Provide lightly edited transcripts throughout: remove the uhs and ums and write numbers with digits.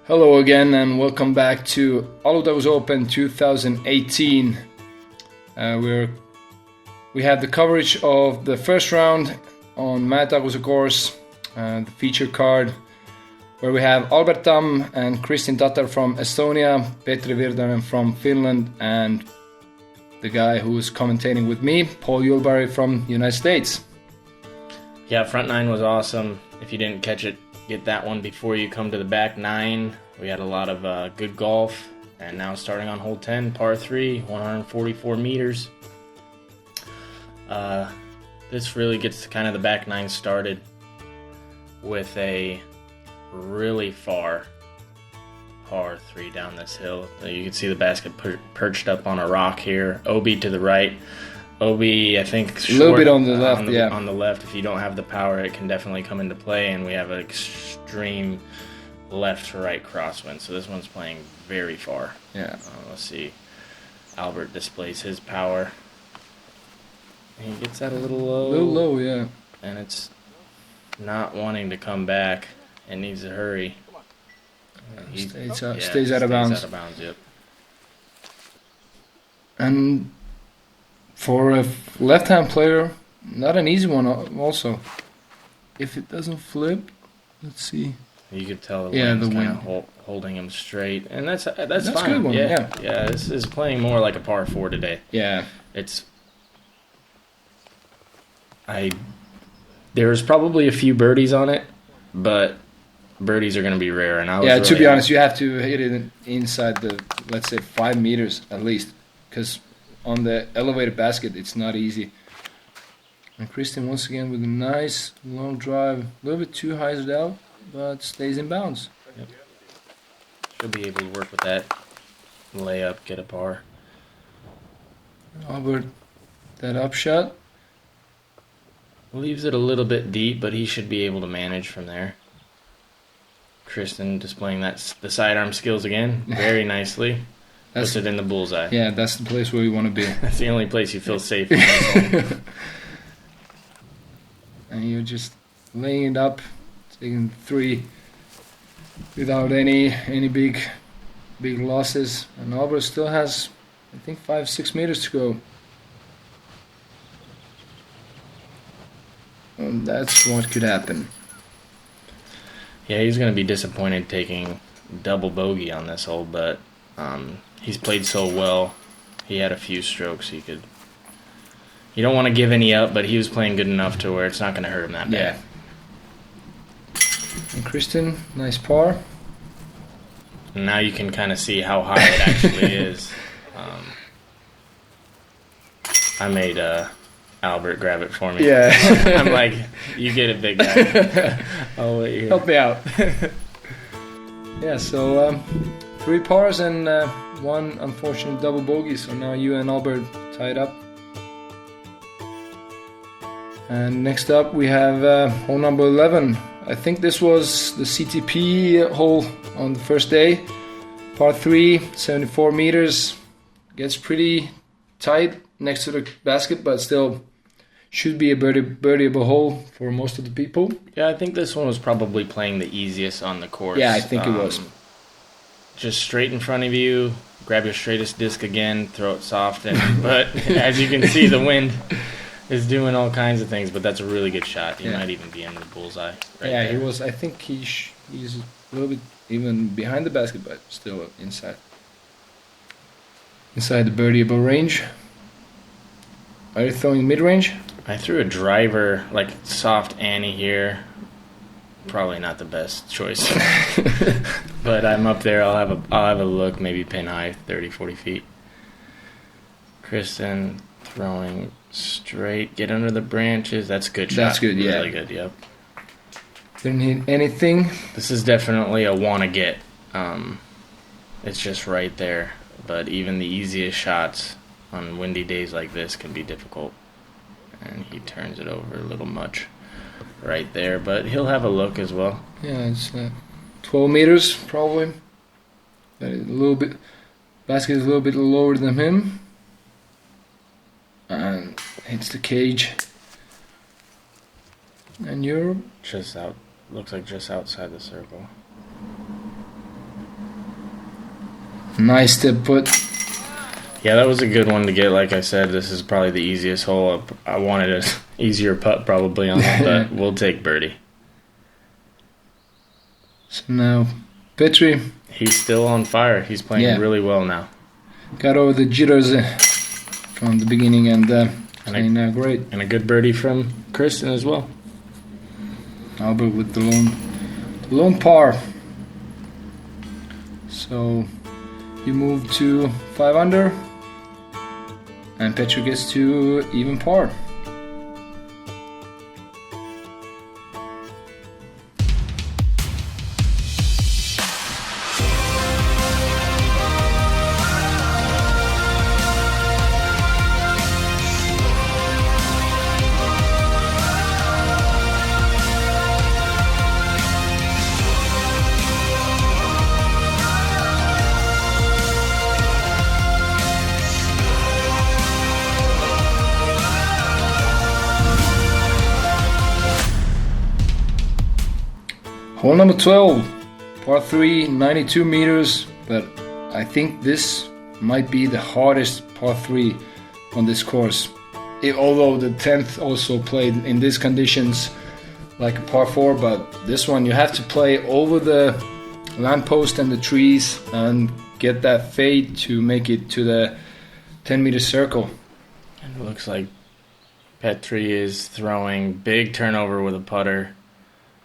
Hello again and welcome back to Alutaguse Open 2018. We have the coverage of the first round on Virtanen course, the feature card, where we have Tamm and Tattar from Estonia, Virtanen from Finland, and the guy who's commentating with me, Ulibarri from the United States. Yeah, front nine was awesome. If you didn't catch it, get that one before you come to the back nine. We had a lot of good golf, and now starting on hole 10, par 3, 144 meters. This really gets kind of the back nine started with a really far par 3 down this hill. You can see the basket perched up on a rock here. OB to the right. OB, I think, short, a little bit on the left, yeah. On the left, if you don't have the power, it can definitely come into play, and we have an extreme left to right crosswind, so this one's playing very far. Yeah. Let's see. Albert displays his power. He gets that a little low. A little low, yeah. And it's not wanting to come back. It needs to hurry. Stays out of bounds. Out of bounds, yep. And for a left-hand player, not an easy one also. If it doesn't flip, let's see. You could tell the wind's kind of holding him straight, and that's fine. That's a good one. Yeah. This is playing more like a par 4 today. Yeah. There's probably a few birdies on it, but birdies are going to be rare. And to be honest, you have to hit it inside the, let's say, 5 meters at least, because on the elevated basket, it's not easy. And Christian once again with a nice long drive, a little bit too high out, but stays in bounds. Yep. Should be able to work with that layup, get a par. Albert, that upshot. Leaves it a little bit deep, but he should be able to manage from there. Kristen displaying the sidearm skills again, very nicely. Puts it in the bullseye. Yeah, that's the place where you want to be. That's the only place you feel safe. And you're just laying it up, taking 3 without any big losses. And Albert still has, I think, 5-6 meters to go. And that's what could happen. Yeah, he's going to be disappointed taking double bogey on this hole, but he's played so well. He had a few strokes he could. You don't want to give any up, but he was playing good enough to where it's not going to hurt him that bad. Yeah. And Kristen, nice par. And now you can kind of see how high it actually is. I made Albert grab it for me. Yeah. I'm like, you get it, big guy. I'll wait here. Help me out. Yeah, so 3 pars and 1 unfortunate double bogey. So now you and Albert tied up. And next up we have hole number 11. I think this was the CTP hole on the first day. Par 3, 74 meters. Gets pretty tight next to the basket, but still should be a birdieable hole for most of the people. Yeah, I think this one was probably playing the easiest on the course. Yeah, I think it was. Just straight in front of you, grab your straightest disc again, throw it soft, but as you can see, the wind is doing all kinds of things, but that's a really good shot. He might even be in the bullseye. There. He was. I think he's a little bit even behind the basket, but still inside the birdieable range. Are you throwing mid-range? I threw a driver, like soft Annie here. Probably not the best choice, but I'm up there. I'll have a look, maybe pin high, 30, 40 feet. Kristen throwing straight, get under the branches. That's a good shot. That's good, yeah. Really good, yep. Didn't hit anything. This is definitely a wanna get. It's just right there. But even the easiest shots on windy days like this can be difficult. And he turns it over a little much right there. But he'll have a look as well. Yeah, it's 12 meters probably. But a little bit. Basket is a little bit lower than him. And hits the cage. And you're just out. Looks like just outside the circle. Nice tip put. Yeah, that was a good one to get. Like I said, this is probably the easiest hole. I wanted an easier putt probably on it, but we'll take birdie. So now, Petri. He's still on fire. He's playing really well now. Got over the jitters from the beginning and playing now great. And a good birdie from Kristen as well. Albert with the lone par. So you move to 5 under, and Petri gets to even par. Hole number 12, par 3, 92 meters, but I think this might be the hardest par 3 on this course. Although the 10th also played in these conditions like a par 4, but this one you have to play over the lamppost and the trees and get that fade to make it to the 10-meter circle. And it looks like Petri is throwing big turnover with a putter.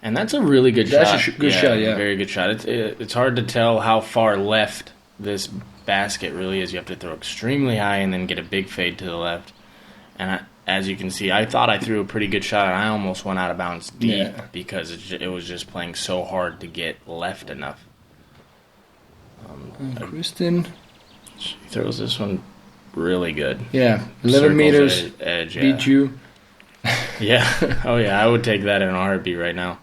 And that's a really good shot. That's a good shot, yeah. Very good shot. It's hard to tell how far left this basket really is. You have to throw extremely high and then get a big fade to the left. And as you can see, I thought I threw a pretty good shot, and I almost went out of bounds deep because it was just playing so hard to get left enough. Kristen. She throws this one really good. Yeah, 11 meters. Edge, beat you. Yeah. Oh, yeah. I would take that in a heartbeat right now.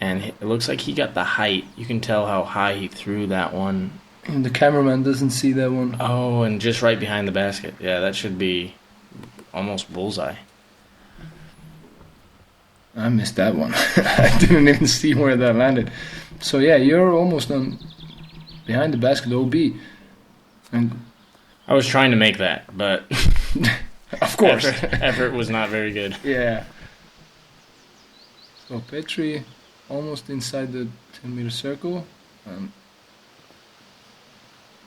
And it looks like he got the height. You can tell how high he threw that one. And the cameraman doesn't see that one. Oh, and just right behind the basket. Yeah, that should be almost bullseye. I missed that one. I didn't even see where that landed. So yeah, you're almost on behind the basket OB. And I was trying to make that, but of course, effort was not very good. Yeah. So Petri almost inside the 10-meter circle.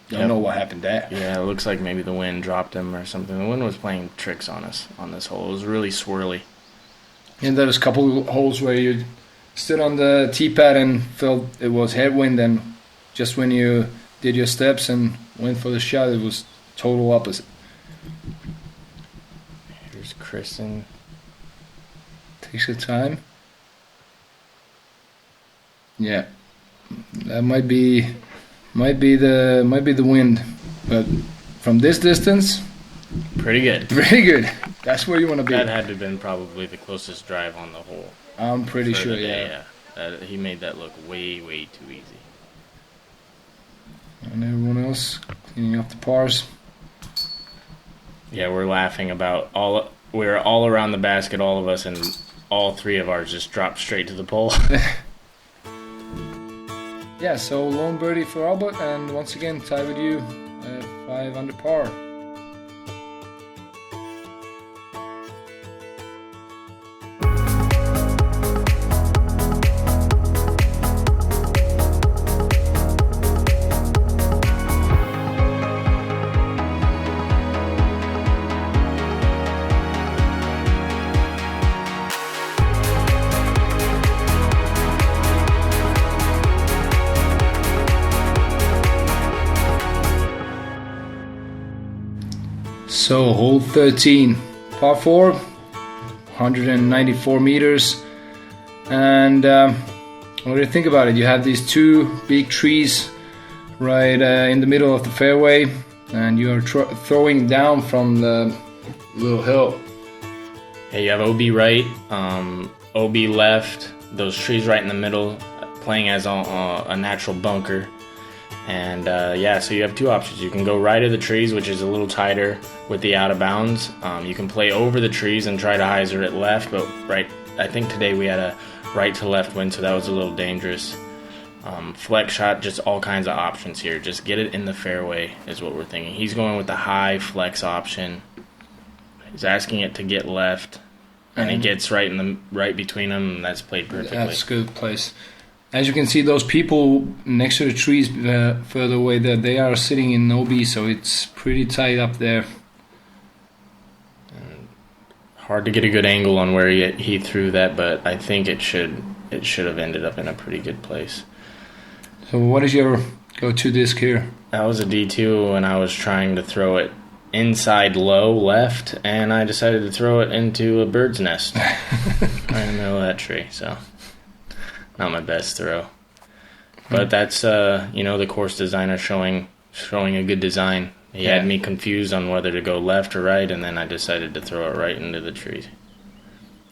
Don't know what happened there. Yeah, it looks like maybe the wind dropped him or something. The wind was playing tricks on us on this hole. It was really swirly. And there was a couple holes where you stood on the tee pad and felt it was headwind, and just when you did your steps and went for the shot, it was total opposite. Here's Kristen. Takes your time. Yeah, that might be the wind, but from this distance, pretty good. Pretty good. That's where you want to be. That had to have been probably the closest drive on the hole. I'm pretty sure. Yeah. He made that look way too easy. And everyone else cleaning up the pars. Yeah, we're laughing about we're all around the basket, all of us, and all three of ours just dropped straight to the pole. Yeah, so lone birdie for Albert, and once again tie with you, 5 under par. So hole 13, par 4, 194 meters, and what do you think about it? You have these two big trees right in the middle of the fairway, and you are throwing down from the little hill. Yeah, you have OB right, OB left, those trees right in the middle, playing as a natural bunker. And so you have two options. You can go right of the trees, which is a little tighter with the out of bounds. You can play over the trees and try to hyzer it left, but I think today we had a right to left wind, so that was a little dangerous. Flex shot, just all kinds of options here. Just get it in the fairway is what we're thinking. He's going with the high flex option. He's asking it to get left, and it gets right between them, and that's played perfectly. That's a good place. As you can see, those people next to the trees further away there, they are sitting in OB, so it's pretty tight up there. And hard to get a good angle on where he threw that, but I think it should have ended up in a pretty good place. So what is your go-to disc here? That was a D2, and I was trying to throw it inside low left, and I decided to throw it into a bird's nest right in the middle of that tree. So not my best throw, but that's the course designer showing a good design. He had me confused on whether to go left or right, and then I decided to throw it right into the tree.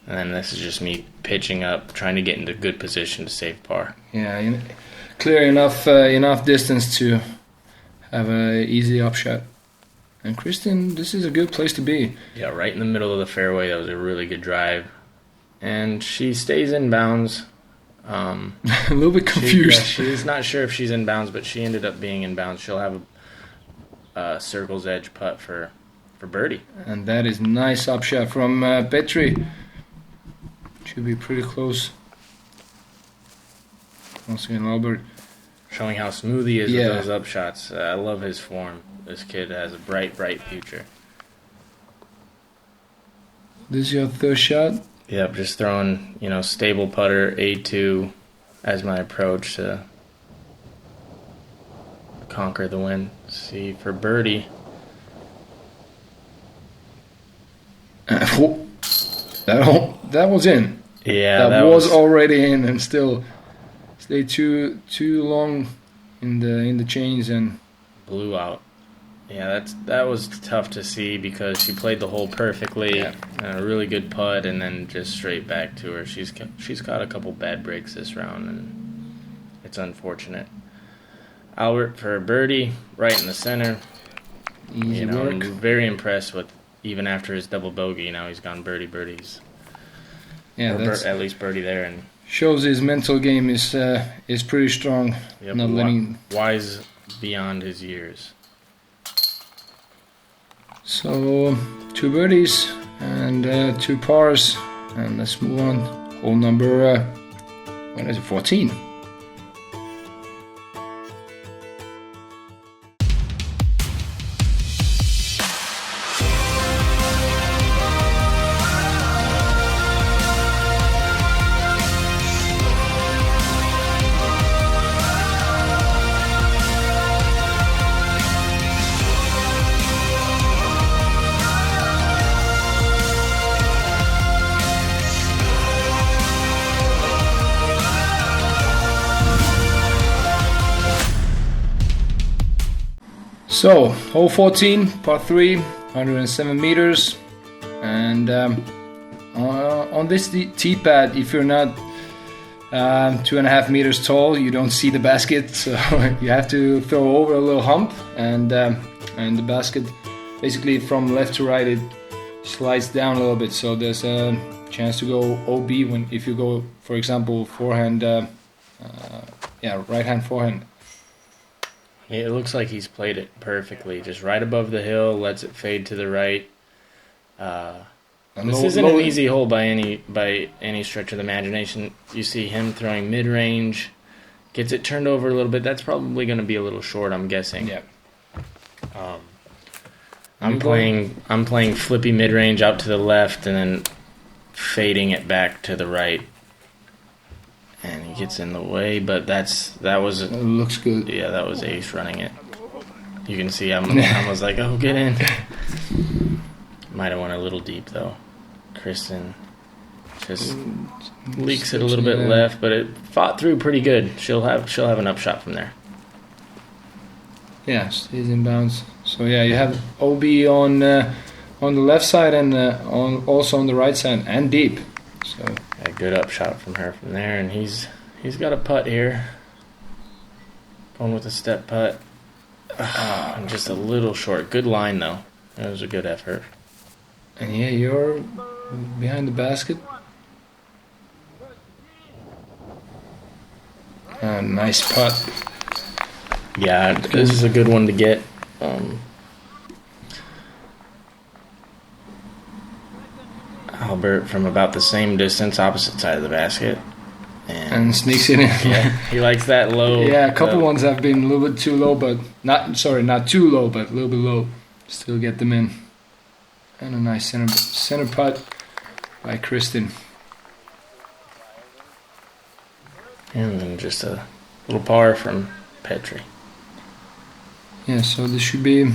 And then this is just me pitching up, trying to get into good position to save par. Yeah, clear enough distance to have an easy upshot. And Kristen, this is a good place to be. Yeah, right in the middle of the fairway. That was a really good drive. And she stays in bounds. A little bit confused. She's not sure if she's in bounds, but she ended up being in bounds. She'll have a circle's edge putt for birdie. And that is nice upshot from Petri. Should be pretty close. Once again, Albert. Showing how smooth he is with those upshots. I love his form. This kid has a bright, bright future. This is your third shot? Yep, just throwing, stable putter, A2 as my approach to conquer the win. See, for birdie. That was in. Yeah, that was already in, and still stayed too long in the chains and blew out. Yeah, that was tough to see because she played the hole perfectly, a really good putt, and then just straight back to her. She's got a couple bad breaks this round, and it's unfortunate. Albert for a birdie, right in the center. Easy work. I'm very impressed with, even after his double bogey, now he's gone birdies. Yeah, that's at least birdie there, and shows his mental game is pretty strong. Yep, not letting wise beyond his years. So 2 birdies and 2 pars, and let's move on. Hole number 14. So, hole 14, par 3, 107 meters, and on this tee pad, if you're not 2.5 meters tall, you don't see the basket, so you have to throw over a little hump, and the basket, basically from left to right, it slides down a little bit, so there's a chance to go OB if you go, for example, forehand, right hand forehand. It looks like he's played it perfectly, just right above the hill, lets it fade to the right. This isn't an easy hole by any stretch of the imagination. You see him throwing mid-range, gets it turned over a little bit. That's probably going to be a little short, I'm guessing. Yeah. I'm playing flippy mid-range out to the left and then fading it back to the right. And he gets in the way, but that was... It looks good. Yeah, that was Ace running it. You can see I was like, oh, get in. Might have went a little deep, though. Kristen just leaks it a little bit left, but it fought through pretty good. She'll have an upshot from there. Yeah, stays in bounds. So yeah, you have OB on the left side and also on the right side and deep. So a good upshot from her from there, and he's got a putt here. Going with a step putt. I'm just a little short. Good line though. It was a good effort. And yeah, you're behind the basket. Nice putt. Yeah, this is a good one to get. Albert from about the same distance, opposite side of the basket. And sneaks it in. Yeah, he likes that low. Yeah, a couple ones have been a little bit too low, but not too low, but a little bit low. Still get them in. And a nice center putt by Kristen. And then just a little par from Petri. Yeah, so this should be,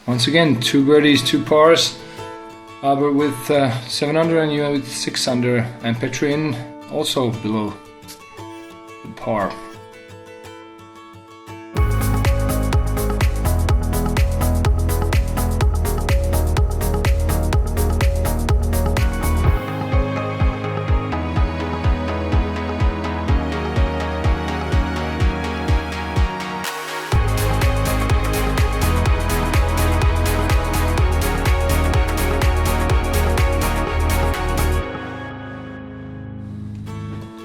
once again, 2 birdies, 2 pars. Albert with 7 under and you with 6 under. And Petri in also below the par.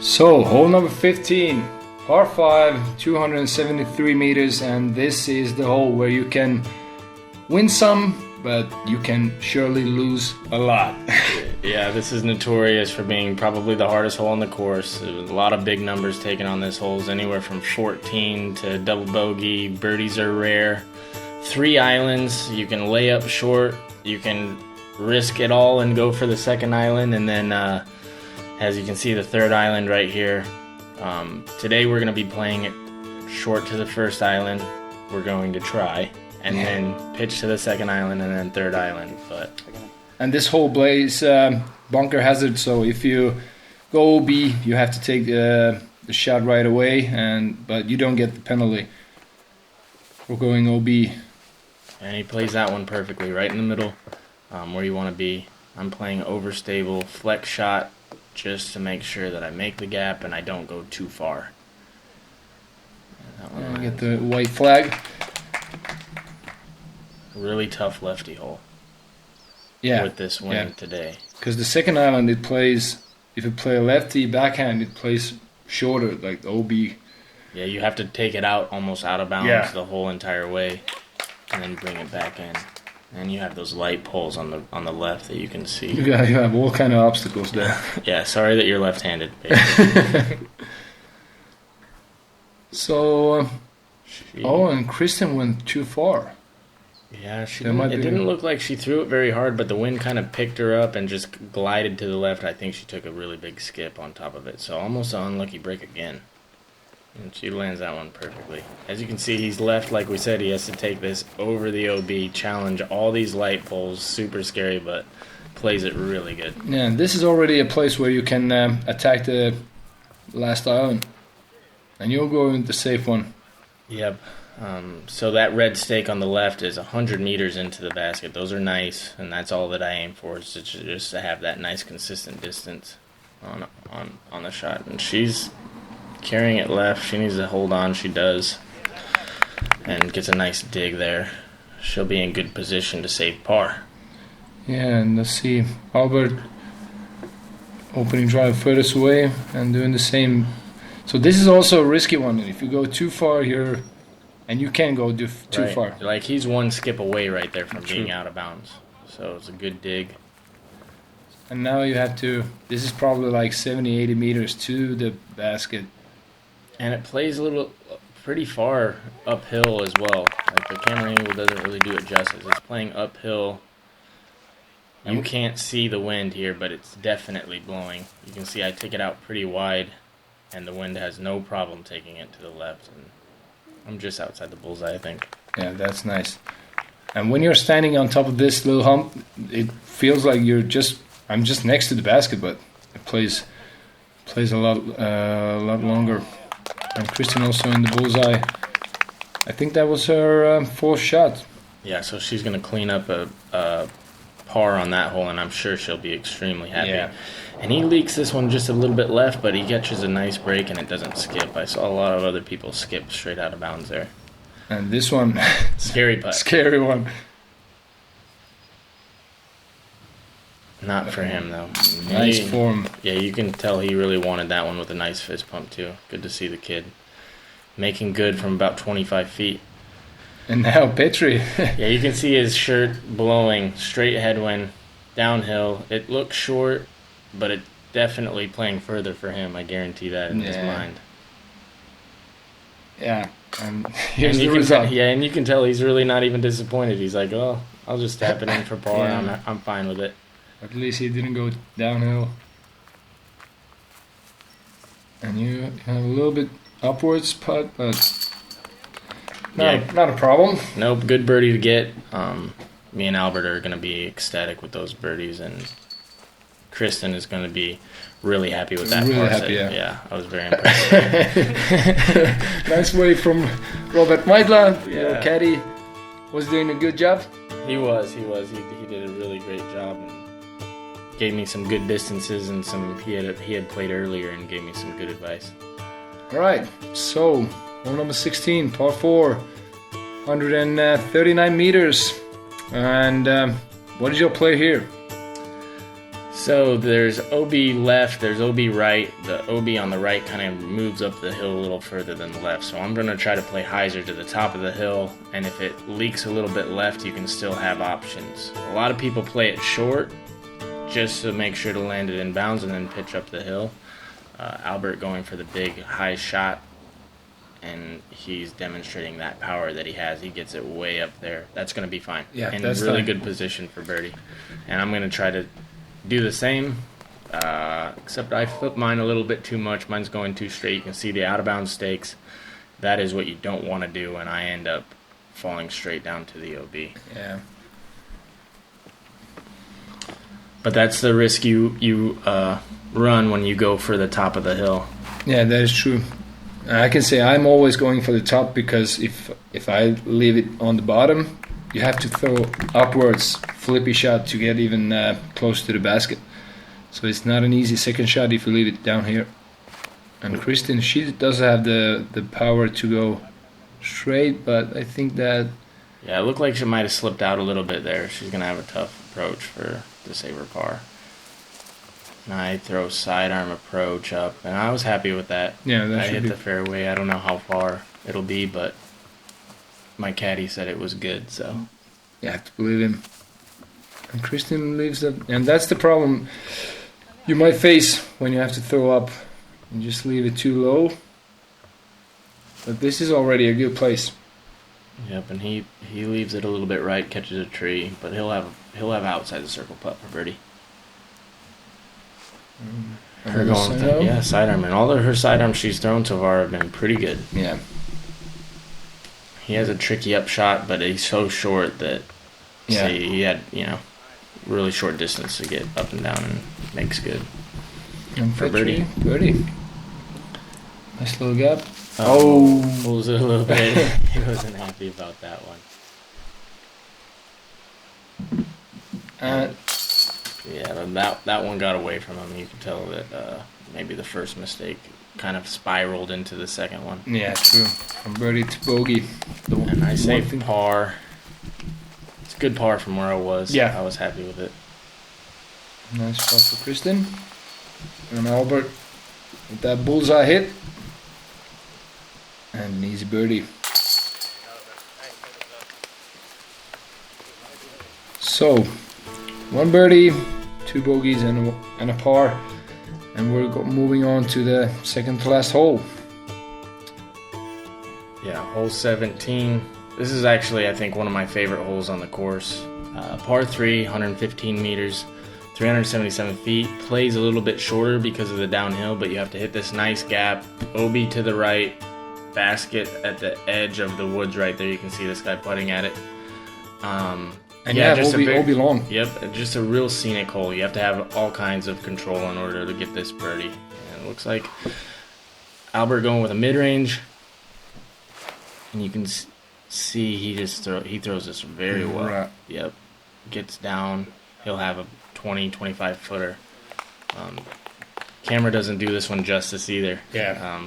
So, hole number 15, par 5, 273 meters, and this is the hole where you can win some, but you can surely lose a lot. Yeah, this is notorious for being probably the hardest hole on the course. There's a lot of big numbers taken on this hole, anywhere from 14 to double bogey. Birdies are rare. 3 islands, you can lay up short, you can risk it all and go for the second island, and then as you can see, the third island right here. Today we're going to be playing it short to the first island. We're going to try, and then pitch to the second island, and then third island. And this hole plays bunker hazard, so if you go OB, you have to take the shot right away, but you don't get the penalty for going OB. And he plays that one perfectly, right in the middle, where you want to be. I'm playing overstable, flex shot, just to make sure that I make the gap and I don't go too far. And get the white flag. Really tough lefty hole. Yeah. With this wind today. Because the second island, it plays, if you play a lefty backhand, it plays shorter, like the OB. Yeah, you have to take it out almost out of bounds the whole entire way, and then bring it back in. And you have those light poles on the left that you can see. You have all kind of obstacles there. Yeah, sorry that you're left-handed. So, and Kristen went too far. Yeah, it didn't look like she threw it very hard, but the wind kind of picked her up and just glided to the left. I think she took a really big skip on top of it. So almost an unlucky break again. And she lands that one perfectly. As you can see, he's left, like we said, he has to take this over the OB, challenge all these light poles. Super scary, but plays it really good. Yeah, and this is already a place where you can attack the last island. And you'll go in the safe one. Yep. So that red stake on the left is 100 meters into the basket. Those are nice, and that's all that I aim for, is just to have that nice consistent distance on the shot. And she's carrying it left. She needs to hold on. She does. And gets a nice dig there. She'll be in good position to save par. Yeah, and let's see. Albert opening drive furthest away and doing the same. So this is also a risky one. If you go too far here, and you can go too far. Like he's one skip away right there from being out of bounds. So it's a good dig. And now you have to, this is probably like 70, 80 meters to the basket. And it plays pretty far uphill as well. Like the camera angle doesn't really do it justice. It's playing uphill. You can't see the wind here, but it's definitely blowing. You can see I take it out pretty wide, and the wind has no problem taking it to the left. And I'm just outside the bullseye, I think. Yeah, that's nice. And when you're standing on top of this little hump, it feels like I'm just next to the basket, but it plays a lot longer. And Kristen also in the bullseye. I think that was her fourth shot. Yeah, so she's going to clean up a par on that hole, and I'm sure she'll be extremely happy. Yeah. And he leaks this one just a little bit left, but he catches a nice break, and it doesn't skip. I saw a lot of other people skip straight out of bounds there. And this one... Scary putt. Scary one. Not for him, though. Nice form. Yeah, you can tell he really wanted that one with a nice fist pump, too. Good to see the kid making good from about 25 feet. And now Petri. Yeah, you can see his shirt blowing, straight headwind, downhill. It looks short, but it's definitely playing further for him. I guarantee that in his mind. Yeah, and here's the result. And you can tell he's really not even disappointed. He's like, oh, I'll just tap it in for par. Yeah. I'm fine with it. At least he didn't go downhill. And you have a little bit upwards putt, but not a problem. Nope, good birdie to get. Me and Albert are going to be ecstatic with those birdies, and Kristen is going to be really happy with that. Really happy, yeah. I was very impressed. Nice wave from Robert Meidler. Your caddy was doing a good job. He was. He did a really great job and gave me some good distances and he had played earlier and gave me some good advice. All right, so hole number 16, par 4, 139 meters. And what is your play here? So there's OB left, there's OB right. The OB on the right kind of moves up the hill a little further than the left. So I'm going to try to play hyzer to the top of the hill. And if it leaks a little bit left, you can still have options. A lot of people play it short just to make sure to land it in bounds and then pitch up the hill. Albert going for the big high shot, and he's demonstrating that power that he has. He gets it way up there. That's going to be fine. Yeah, in that's really fine. good position for birdie. And I'm going to try to do the same, except I flip mine a little bit too much. Mine's going too straight. You can see the out-of-bounds stakes. That is what you don't want to do, and I end up falling straight down to the OB. Yeah. But that's the risk you run when you go for the top of the hill. Yeah, that is true. I can say I'm always going for the top because if I leave it on the bottom, you have to throw upwards, flippy shot to get even close to the basket. So it's not an easy second shot if you leave it down here. And Kristen, she does have the power to go straight, but I think that... Yeah, it looked like she might have slipped out a little bit there. She's going to have a tough approach to save her par. And I throw sidearm approach up, and I was happy with that. Yeah, that I should hit be... the fairway. I don't know how far it'll be, but my caddy said it was good, so... You have to believe him. And Kristen leaves that... And that's the problem you might face when you have to throw up. You just leave it too low. But this is already a good place. Yep, and he leaves it a little bit right, catches a tree, but he'll have outside the circle putt for birdie. Her going with sidearm, and all of her sidearms she's thrown so far have been pretty good. Yeah. He has a tricky up shot, but he's so short that he had really short distance to get up and down and makes good. And for birdie. Birdie. Nice little gap. Pulls it a little bit. He wasn't happy about that one. But that one got away from him. You can tell that maybe the first mistake kind of spiraled into the second one. Yeah, true. From birdie to bogey. And I saved par. It's good par from where I was. Yeah. I was happy with it. Nice shot for Kristen. And Albert with that bullseye hit. And an easy birdie. So, one birdie, two bogeys, and a par. And we're moving on to the second to last hole. Yeah, hole 17. This is actually, I think, one of my favorite holes on the course. Par 3, 115 meters, 377 feet. Plays a little bit shorter because of the downhill, but you have to hit this nice gap. OB to the right, basket at the edge of the woods right there. You can see this guy putting at it. Just OB long. Yep, just a real scenic hole. You have to have all kinds of control in order to get this birdie. And it looks like Albert going with a mid-range. And you can see he throws this very well. Right. Yep. Gets down. He'll have a 20, 25 footer. Camera doesn't do this one justice either. Yeah.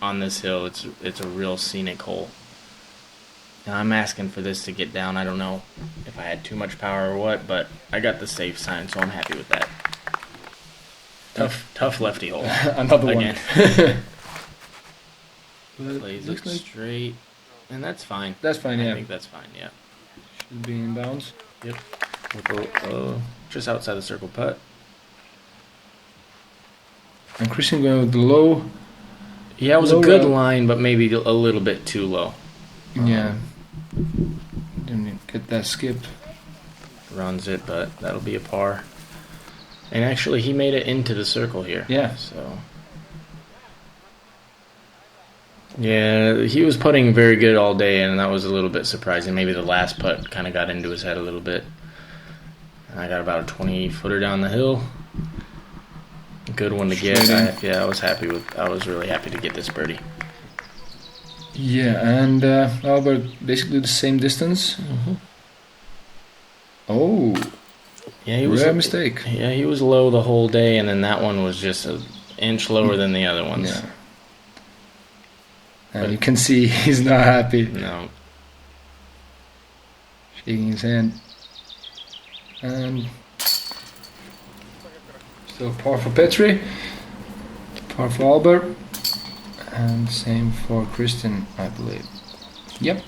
On this hill, it's a real scenic hole. Now I'm asking for this to get down. I don't know if I had too much power or what, but I got the safe sign, so I'm happy with that. Tough lefty hole. Another Again. one. Plays it straight, and that's fine. That's fine, yeah. I think that's fine, yeah. Should be in bounds. Yep. Just outside the circle putt. And Christian going with the low. Yeah, it was a good line, but maybe a little bit too low. Yeah. Didn't get that skip. Runs it, but that'll be a par. And actually, he made it into the circle here. Yeah. So. Yeah, he was putting very good all day, and that was a little bit surprising. Maybe the last putt kind of got into his head a little bit. And I got about a 20-footer down the hill. Good one to get. I was really happy to get this birdie. Yeah, and Albert basically the same distance. Mm-hmm. Oh, yeah, he was rare mistake. Yeah, he was low the whole day, and then that one was just an inch lower than the other ones. Yeah. And you can see he's not happy. No. Shaking his hand. And still par for Petri. Par for Albert. And same for Kristen, I believe. Yep.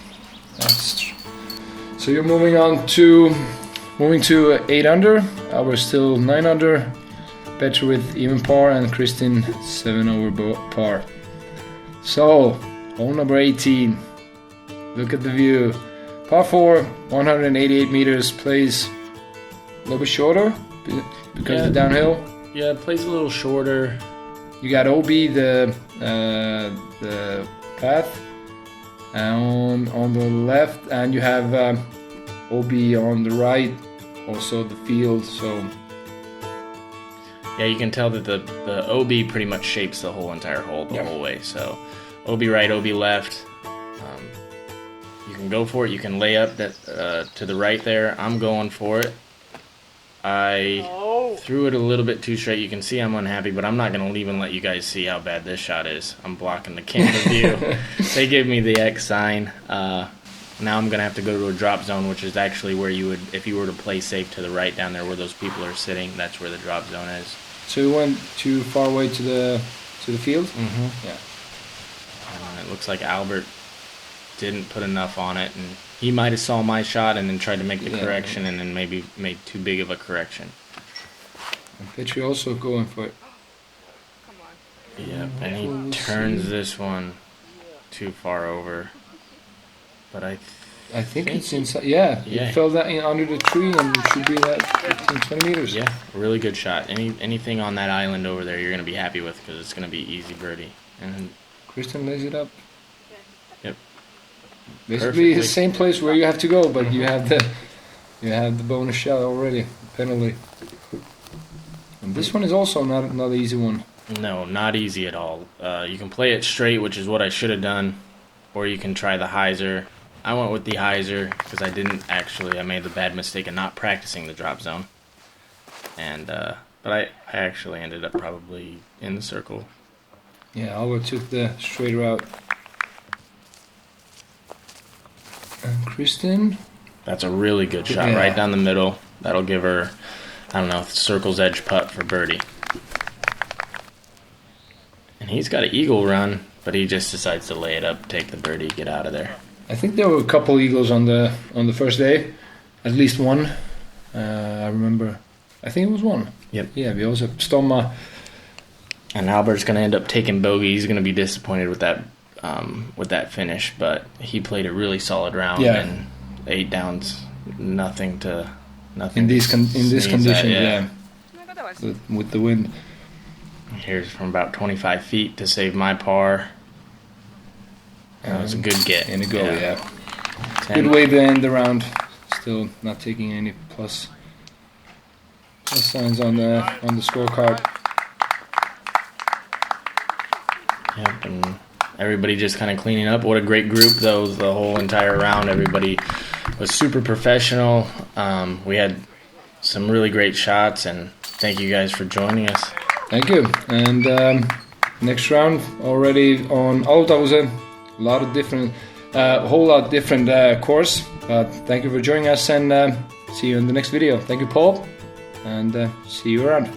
So you're moving to 8 under. Albert still 9 under. Petri with even par, and Kristen 7 over par. So hole number 18. Look at the view. Par 4, 188 meters. Plays a little bit shorter because of the downhill. Yeah, it plays a little shorter. You got OB, the path, on the left, and you have OB on the right, also the field. So yeah, you can tell that the OB pretty much shapes the whole entire hole the whole way. So OB right, OB left. You can go for it. You can lay up that to the right there. I'm going for it. I threw it a little bit too straight. You can see I'm unhappy, but I'm not going to even let you guys see how bad this shot is. I'm blocking the camera view. They gave me the X sign. Now I'm going to have to go to a drop zone, which is actually where you would, if you were to play safe to the right down there where those people are sitting, that's where the drop zone is. So you went too far away to the field? Mm-hmm. Yeah. It looks like Albert didn't put enough on it, and he might have saw my shot and then tried to make the correction and then maybe made too big of a correction. And Petri also going for it. Yep, and he turns this one too far over. But I think it's inside. Yeah, yeah. It fell that under the tree and it should be like 15, 20 meters. Yeah, really good shot. Anything on that island over there you're going to be happy with because it's going to be easy birdie. And Kristen lays it up. Yep. Basically Perfectly. the same place where you have to go, but you have the bonus shot already, penalty. And this one is also not another easy one. No, not easy at all. You can play it straight, which is what I should have done, or you can try the hyzer. I went with the hyzer because I made the bad mistake of not practicing the drop zone. And but I actually ended up probably in the circle. Yeah, Albert took the straight route. And Kristen? That's a really good shot, right down the middle. That'll give her, I don't know, circle's edge putt for birdie. And he's got an eagle run, but he just decides to lay it up, take the birdie, get out of there. I think there were a couple eagles on the first day, at least one. I remember. I think it was one. Yep. Yeah, we also have Stomma. And Albert's going to end up taking bogey. He's going to be disappointed with that finish, but he played a really solid round. Yeah. And 8 downs, nothing. In this condition, yeah. With the wind. Here's from about 25 feet to save my par. That was a good get. And a go, yeah. 10. Good way to end the round. Still not taking any plus signs on the scorecard. Yep, and everybody just kind of cleaning up. What a great group, though, the whole entire round. Everybody was super professional. We had some really great shots, and thank you guys for joining us. Thank you. And next round already on Alutaguse. A lot of different a whole lot different course. But thank you for joining us, and see you in the next video. Thank you, Paul, and see you around.